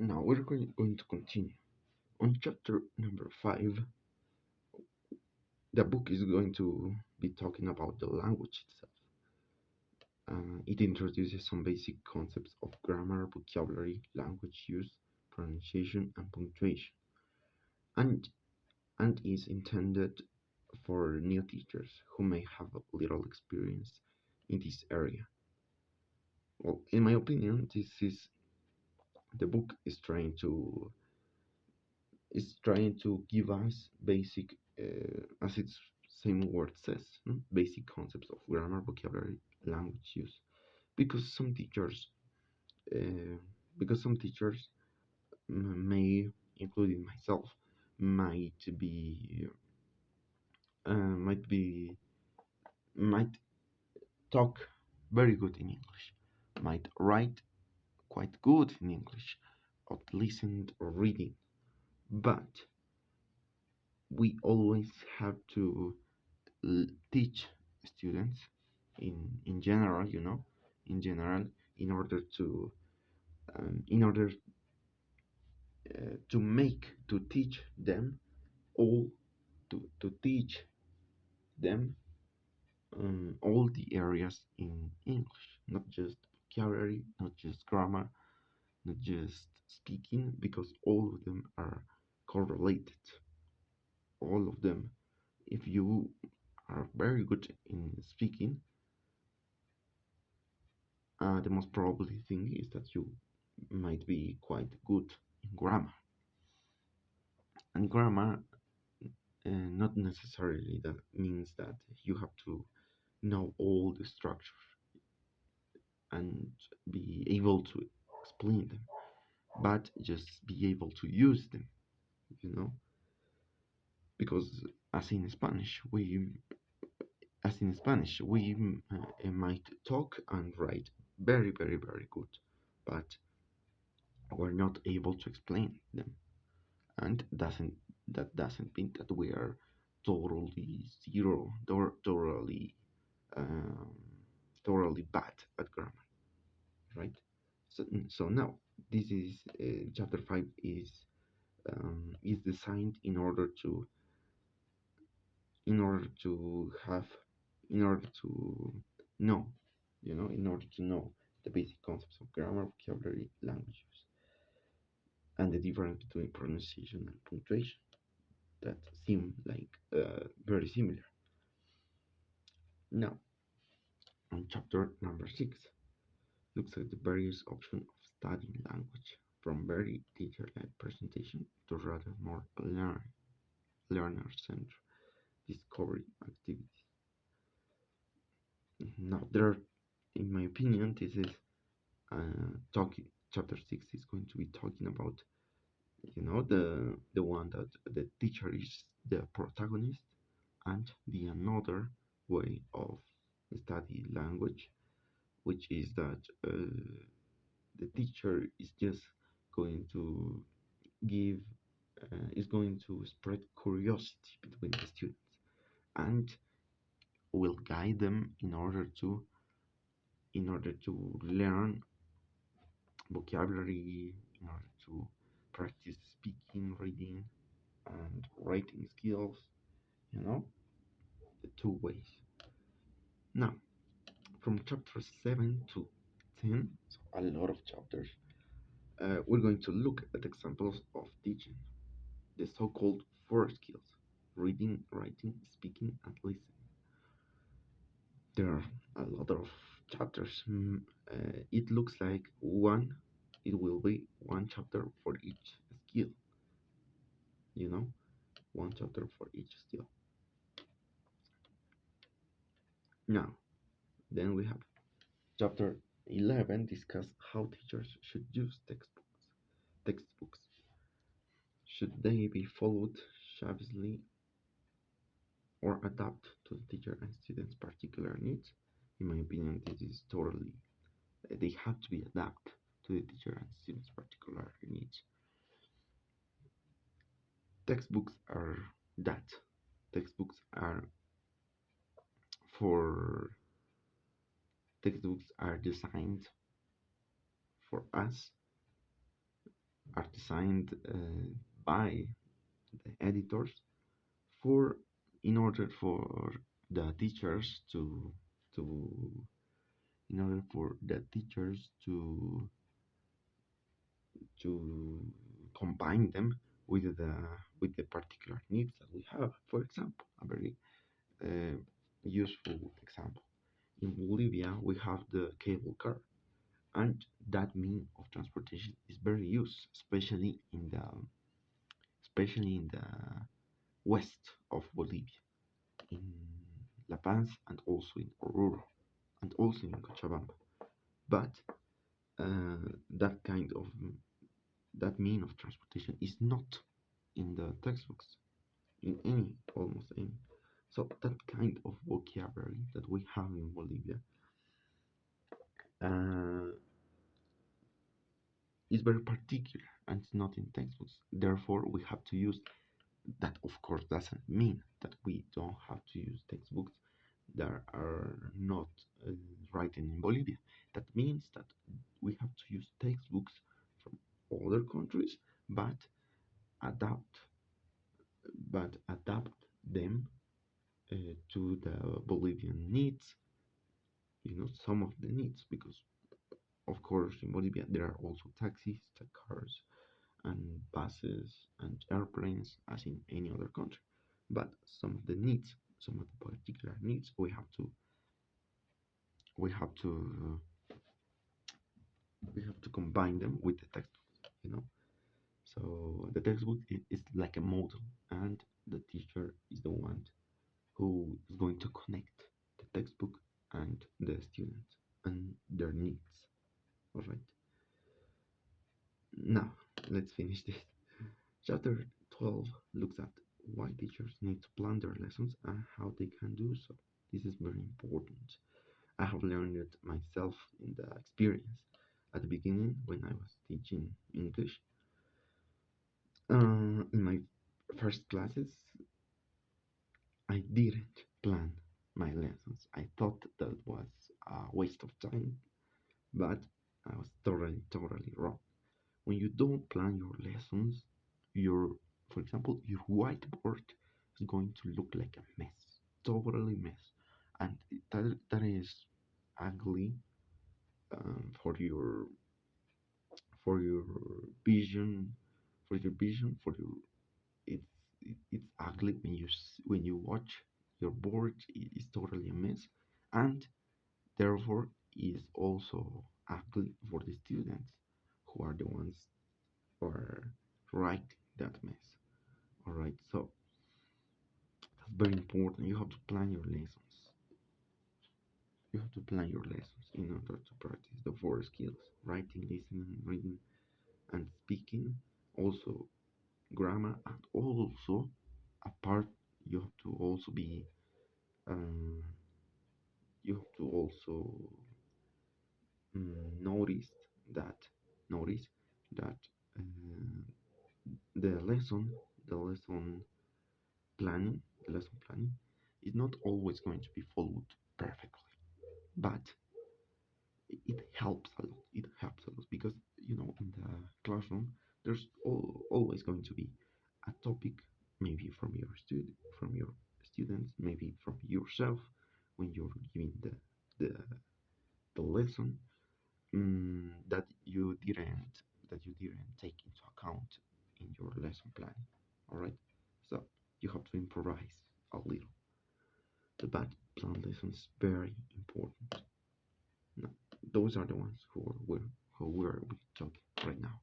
Now we're going to continue. On chapter number 5, the book is going to be talking about the language itself. It introduces some basic concepts of grammar, vocabulary, language use, pronunciation, and punctuation, and, and is intended for new teachers who may have little experience in this area. Well, in my opinion, this is the book is trying to give us basic, as its same word says, basic concepts of grammar, vocabulary, language use, because some teachers, uh, may, including myself, might be, might be, might talk very good in English, might write quite good in English, or listen or reading, but we always have to teach students in general, in general, in order in order to teach them all to teach them all the areas in English, not just vocabulary, not just grammar, not just speaking, because all of them are correlated. All of them. If you are very good in speaking, the most probably thing is that you might be quite good in grammar. And grammar, not necessarily that means that you have to know all the structure and be able to explain them, but just be able to use them, you know, because as in Spanish, we might talk and write very, very, very good, but we're not able to explain them, and that doesn't mean that we are totally zero, or um, totally bad at grammar, right? So now this is chapter 5 is designed in order to have in order to know in order to know the basic concepts of grammar, vocabulary, languages, and the difference between pronunciation and punctuation that seem like very similar. Now, on chapter number 6, looks at the various options of studying language, from very detailed presentation to rather more learner-centered discovery activities. Now, in my opinion, this is talking. Chapter 6 is going to be talking about, the one that the teacher is the protagonist, and the another way of study language, which is that the teacher is just going to give is going to spread curiosity between the students, and will guide them in order to learn vocabulary, in order to practice speaking, reading, and writing skills, you know, the two ways. Now, from chapter 7 to 10, so a lot of chapters, we're going to look at examples of teaching, the so called four skills: reading, writing, speaking, and listening. There are a lot of chapters. It looks like it will be one chapter for each skill, you know, one chapter for each skill. Now, then we have chapter 11 discuss how teachers should use textbooks. Textbooks. Should they be followed shavishly or adapt to the teacher and student's particular needs? In my opinion, this is totally, they have to be adapted to the teacher and student's particular needs. Textbooks are that. Textbooks are for Textbooks are designed for us are designed by the editors for in order for the teachers to in order for the teachers to combine them with the particular needs that we have. For example, a very uh, useful example. In Bolivia, we have the cable car, and that mean of transportation is very used, especially in the west of Bolivia, in La Paz, and also in Oruro, and also in Cochabamba. But uh, that kind of that mean of transportation is not in the textbooks, in any, almost any. So that kind of vocabulary that we have in Bolivia uh, is very particular and it's not in textbooks. Therefore, we have to use that. Of course, doesn't mean that we don't have to use textbooks that are not uh, written in Bolivia. That means that we have to use textbooks from other countries, but adapt, adapt them to the Bolivian needs. Some of the needs, because of course in Bolivia there are also taxis, cars, and buses and airplanes as in any other country. But some of the needs, some of the particular needs, we have to we have to combine them with the textbook. So the textbook is like a model, and the teacher is the one who is going to connect the textbook and the students and their needs. All right. Now let's finish this. Chapter 12 looks at why teachers need to plan their lessons and how they can do so. This is very important. I have learned it myself in the experience. At the beginning, when I was teaching English, in my first classes, I didn't plan my lessons. I thought that was a waste of time, but I was totally wrong. When you don't plan your lessons, your, for example, your whiteboard is going to look like a mess, totally mess, and that is ugly for your vision, for your it's it's ugly when when you watch your board is totally a mess, and therefore is also ugly for the students who are the ones who are writing that mess. All right, so that's very important. You have to plan your lessons. You have to plan your lessons in order to practice the four skills: writing, listening, reading, and speaking. Also, grammar, and also apart, you have to also be um, you have to also notice that notice that uh, the lesson the lesson lesson planning is not always going to be followed perfectly, but it helps a lot. It helps a lot because in the classroom there's always going to be a topic, maybe from your students, maybe from yourself when you're giving the, the lesson, that you didn't take into account in your lesson planning. All right, so you have to improvise a little. The bad plan lesson is very important. Now, those are the ones who we're talking right now.